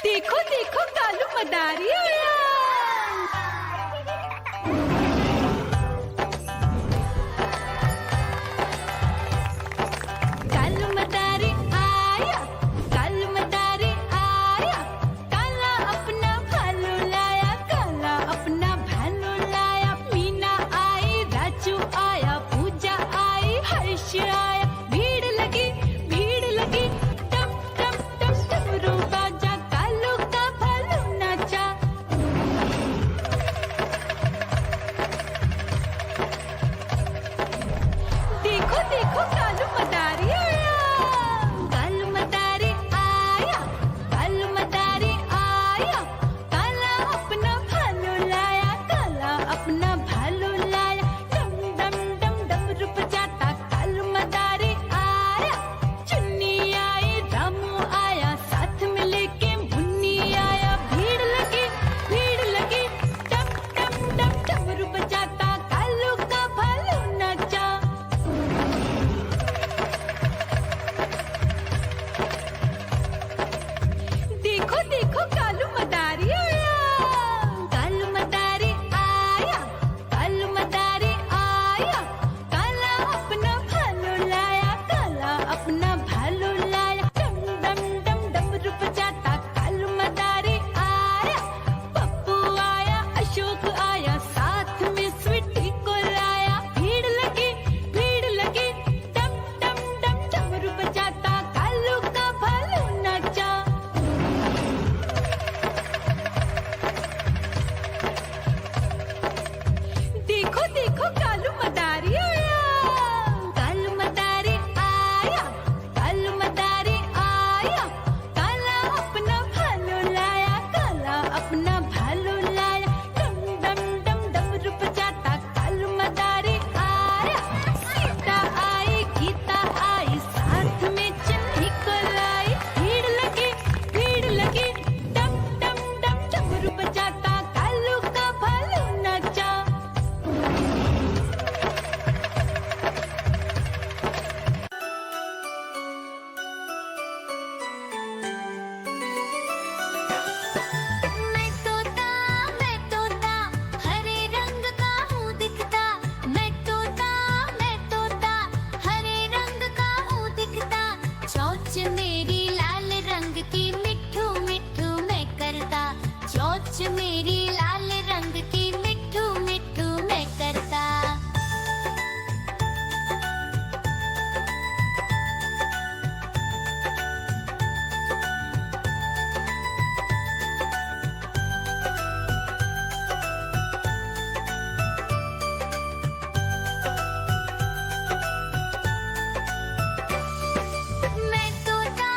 देखो देखो कालू मदारी आया। कालू मदारी आया, कालू मदारी आया, काला अपना भालू लाया, काला अपना भालू लाया। मीना आई, राजू आया, पूजा आई, हर्ष आया। भीड़ लगी टम टम टम डमरू बाजा, कालू का भालू नाचा। देखो देखो कालू मदारी आया, कालू मदारी आया, कालू मदारी आया, काला अपना भालू लाया, काला अपना भालू लाया। डम डम डम डमरू बजाता कालू मदारी आया। चुन्नी आई, रामू आया, साथ में लेके मुन्नी आया। भीड़ लगी टम टम टम डमरू बजाता कालू का भालू नाचा। देखो देखो कालू मदारी आया, कालू मदारी आया, कालू मदारी आया, काला अपना भालू लाया, काला अपना भालू लाया। डम डम डम डमरू बजाता कालू मदारी आया। पप्पू आया, अशोक आया, साथ में स्वीटी को लाया। भीड़ लगी टम टम डम डमरू बजाता कालू का भालू नाचा। देखो देखो कालू मदारी आया, कालू मदारी आया, कालू मदारी आया, काला अपना भालू लाया, काला अपना भालू लाया। डम डम डम डमरू बजाता कालू मदारी आया। सीता आई, गीता आई, साथ में चन्नी को लाई। भीड़ लगी टम टम डम डमरू बजाता कालू का भालू नाचा। मैं तोता हरे रंग का हूँ दिखता। मैं तोता हरे रंग का हूँ दिखता। चोंच मेरी लाल रंग की मिट्ठू मिट्ठू मैं करता। चोंच मेरी लाल रंग की मिट्ठू मिट्ठू मैं करता। मैं तोता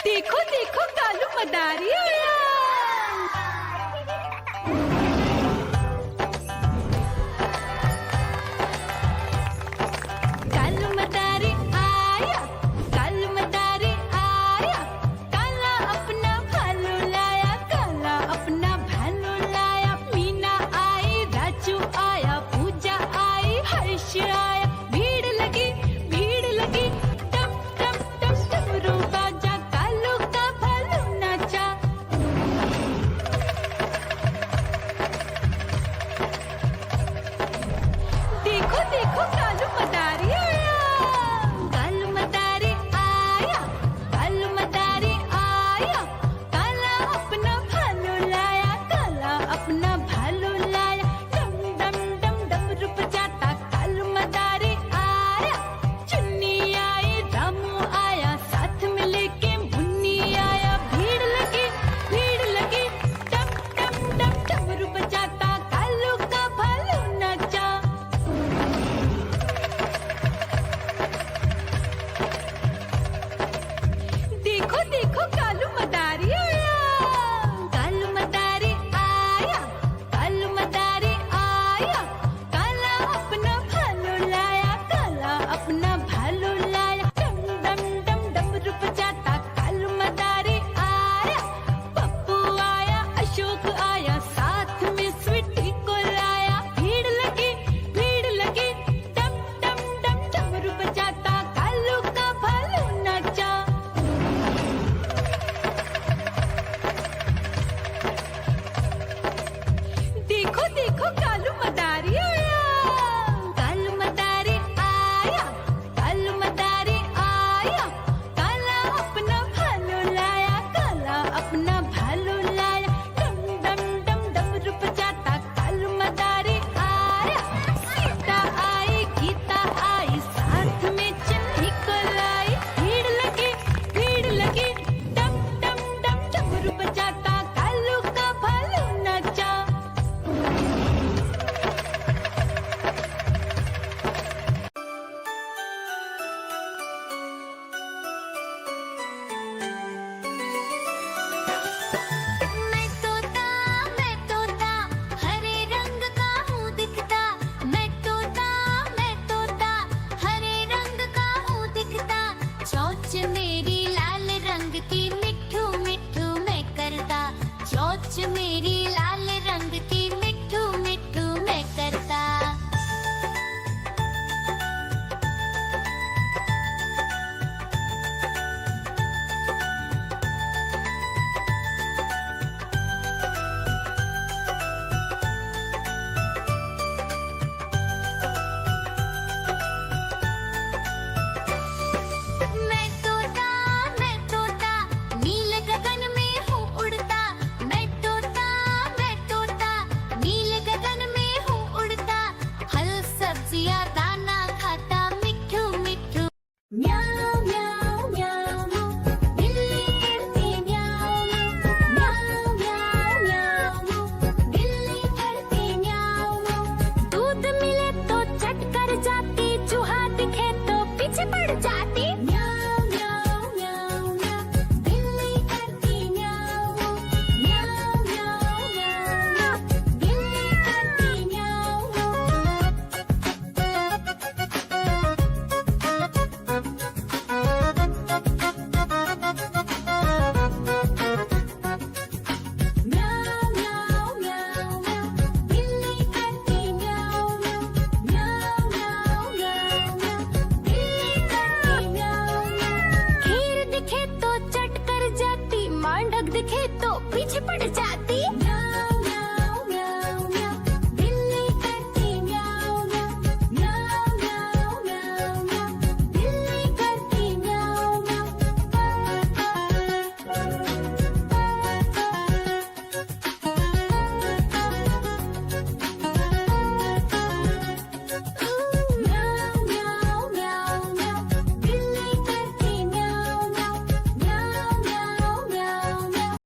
देखो देखो कालू मदारी आया। कालू मदारी आया, कालू मदारी आया, काला अपना भालू लाया, काला अपना भालू लाया। मीना आई, राजू आया, पूजा आई, हर्ष आया। भीड़ लगी टम टम टम डमरू बाजा, कालू का भालू नाचा। देखो देखो कालू मदारी आया, कालू मदारी आया, कालू मदारी आया, काला अपना भालू लाया, काला अपना भालू लाया। डम डम डम डमरू बजाता कालू मदारी आया। चुन्नी आई, रामू आया, साथ में लेके मुन्नी आया। भीड़ लगी टम टम टम डमरू बजाता कालू का भालू नाचा। देखो देखो कालू मदारी